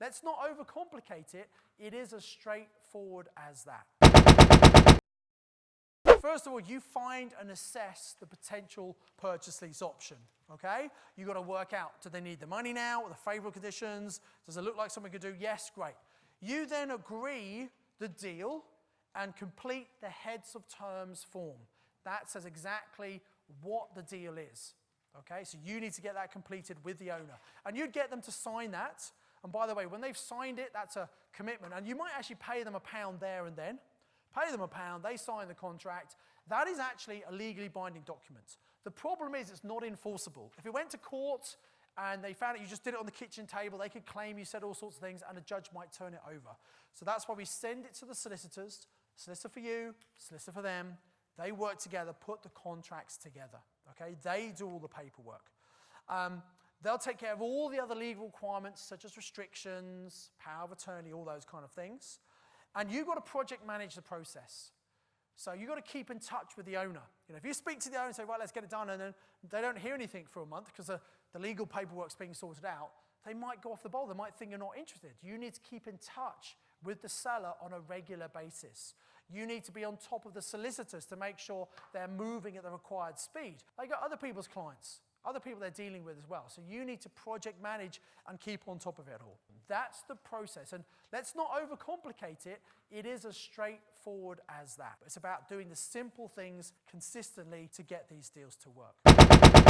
Let's not overcomplicate it. It is as straightforward as that. First of all, you find and assess the potential purchase lease option, okay? You've got to work out, do they need the money now, or the favorable conditions? Does it look like something could do? Yes, great. You then agree the deal and complete the heads of terms form. That says exactly what the deal is, okay? So you need to get that completed with the owner. And you'd get them to sign that. And by the way, when they've signed it, that's a commitment. And you might actually pay them £1 there and then. Pay them £1, they sign the contract. That is actually a legally binding document. The problem is it's not enforceable. If it went to court and they found out you just did it on the kitchen table, they could claim you said all sorts of things and a judge might turn it over. So that's why we send it to the solicitors, solicitor for you, solicitor for them. They work together, put the contracts together, okay? They do all the paperwork. They'll take care of all the other legal requirements such as restrictions, power of attorney, all those kind of things. And you've got to project manage the process. So you've got to keep in touch with the owner. You know, if you speak to the owner and say, right, let's get it done, and then they don't hear anything for a month because the legal paperwork's being sorted out, they might go off the boil. They might think you're not interested. You need to keep in touch with the seller on a regular basis. You need to be on top of the solicitors to make sure they're moving at the required speed. They got other people's clients, other people they're dealing with as well. So you need to project manage and keep on top of it all. That's the process. And let's not overcomplicate it. It is as straightforward as that. It's about doing the simple things consistently to get these deals to work.